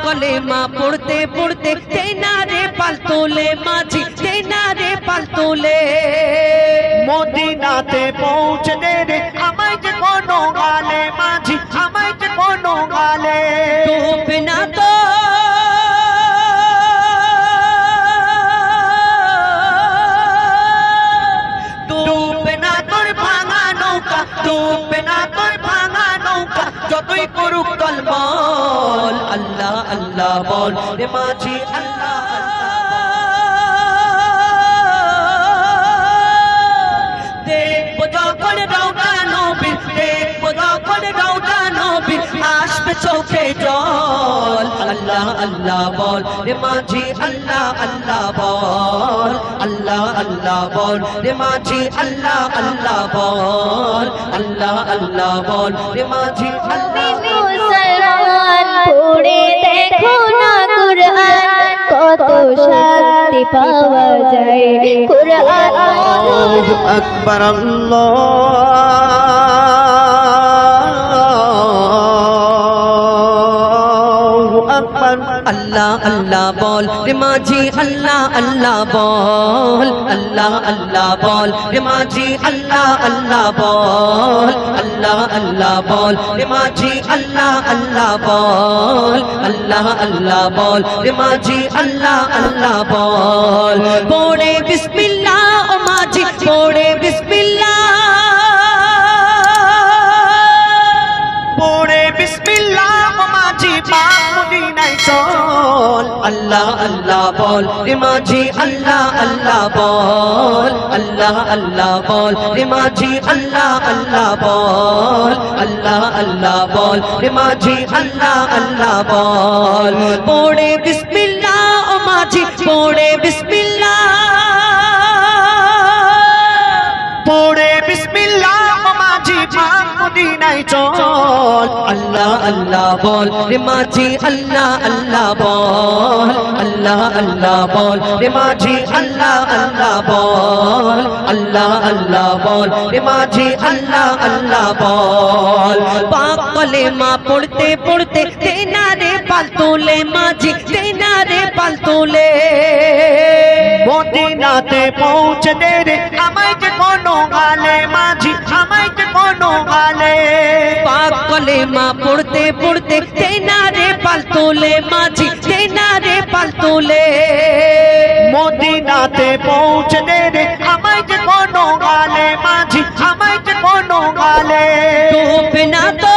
कलेमा पढ़ते पढ़ते तेना रे पाल तोले माझी तेना रे पाल तोले মদিনাতে পৌঁছতে রে আমায় যে কোনো গালে মাঝি আমায় যে কোনো গালে डूबे ना तो ডুববে না তোর ভাঙা নৌকা ডুববে না তোর ভাঙা নৌকা যতই করুক तलमल अल्लाह अल्लाह बोल रे माझी अल्लाह देखो যখন রওনা নবী দেখো যখন রওনা নবী আসবে চোখে জল আল্লাহ আল্লাহ বল রে মাঝি আল্লাহ আল্লাহ বল আল্লাহ আল্লাহ বল রে মাঝি আল্লাহ আল্লাহ বল আল্লাহ আল্লাহ বল রে মাঝি আল্লাহ মুসলমান পড়ে দেখো না কুরআন কত শান্তি পাওয়া যায় কুরআন আল্লাহু আকবার আল্লাহু আকবার अल्लाह अल्लाह बोल रे माझी अल्लाह अल्लाह बोल अल्लाह अल्लाह बोल रे माझी अल्लाह अल्लाह बोल अल्लाह अल्लाह बोल रे माझी अल्लाह अल्लाह बोल अल्लाह अल्लाह बोल रे माझी अल्लाह अल्लाह बोल बोले बिस्मिल्लाह ओ माझी बोले बिस्मिल्लाह পড়ে বিসমিল্লাহ মাঝি পাক মদিনায় চল अल्लाह अल्लाह बोल रे माझी अल्लाह अल्लाह बोल अल्लाह अल्लाह बोल रे माझी अल्लाह अल्लाह बोल अल्लाह अल्लाह बोल रे माझी अल्लाह अल्लाह बोल पढ़े बिस्मिल्लाह ओ माझी पढ़े बिस्मिल्लाह পড়ে বিসমিল্লাহ মাঝি পাক মদিনায় চল अल्लाह अल्लाह बोल रे माझी अल्लाह अल्लाह बोल अल्लाह अल्लाह बोल रे माझी अल्लाह अल्लाह बोल अल्लाह अल्लाह बोल रे माझी अल्लाह अल्लाह बोल पाक कलेमा पढ़ते पढ़ते तेना रे पाल तोले माझी तेना रे पाल तोले মদিনাতে পৌঁছতে রে আমায় যে কোনো গালে মাঝি আমায় যে কোনো গালে पाक कलेमा पढ़ते पढ़ते तेना रे पाल तोले माझी तेना रे पाल तोले মদিনাতে পৌঁছতে রে আমায় যে কোনো গালে মাঝি আমায় যে কোনো গালে डूबे ना तो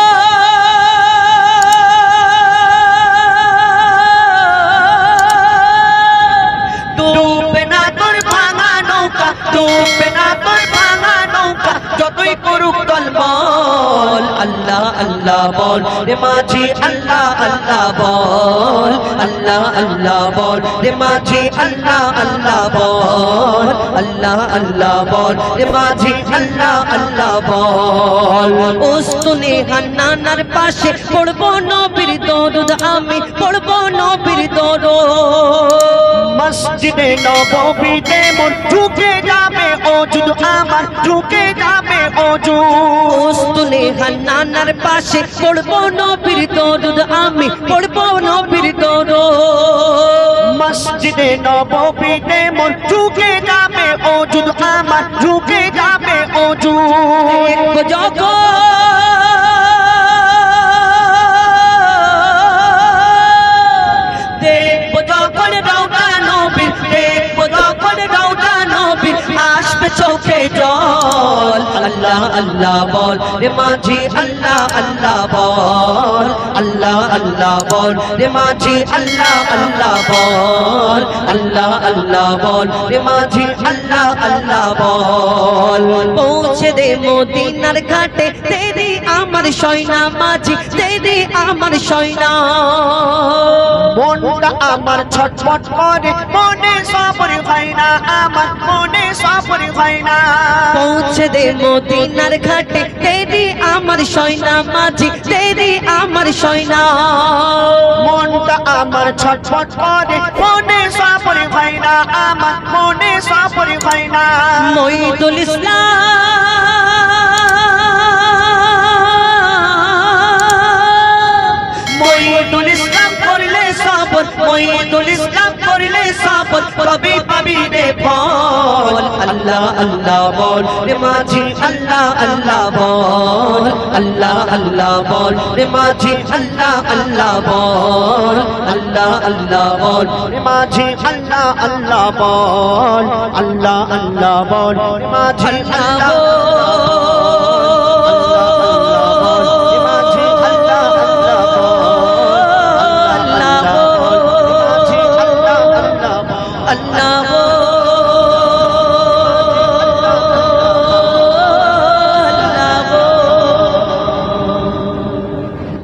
ডুববে না তোর ভাঙা নৌকা ডুববে না তোর ভাঙা নৌকা যতই করুক तलमल अल्लाह अल्लाह बोल रे माझी अल्लाह अल्लाह बोल अल्लाह अल्लाह बोल रे माझी अल्लाह अल्लाह बोल अल्लाह अल्लाह बोल रे माझी अल्लाह अल्लाह बोल उस्तुने हान्नानार पाशे पड़बो नबीर दरूद आमी पड़बो नबीर दरूद মসজিদে নববীতে মন ঢুকে যাবে অজুদ আমার ঢুকে যাবে অজুদ उस्तुने हान्नानार पाशे पड़बो नबीर दरूद आमी पड़बो नबीर दरूद মসজিদে নববীতে মন ঢুকে যাবে অজুদ আমার ঢুকে যাবে অজুদ देखो जगो देखो जगन रौदा नबी देखो जगन रौदा नबी आसबे चोखे जल अल्लाह अल्लाह बोल रे माझी अल्लाह अल्लाह बोल अल्लाह अल्लाह बोल रे माझी अल्लाह अल्लाह बोल अल्लाह अल्लाह बोल रे माझी अल्लाह अल्लाह बोल पहुँचे दे मदीनार घाटे तेरी आमार सैना माझी तेरी आमार सैना মনটা আমার ছটফট করে মনে সবর হয় না আমার মনে সবর হয় না पहुँचे दे मदीनार घाटे तेरी आमार सैना माझी तेरी आमार सैना মনটা আমার ছটফট করে মনে সবর হয় না আমার মনে সবর হয় না মঈদুল ইসলাম মঈদুল ইসলাম করলে আল্লাহ বল রে মাঝি আল্লাহ আল্লাহ বল আল্লাহ আল্লাহ বল রে মাঝি আল্লাহ আল্লাহ বল আল্লাহ আল্লাহ বল রে মাঝি আল্লাহ আল্লাহ বল আল্লাহ আল্লাহ বল রে মাঝি আল্লাহ আল্লাহ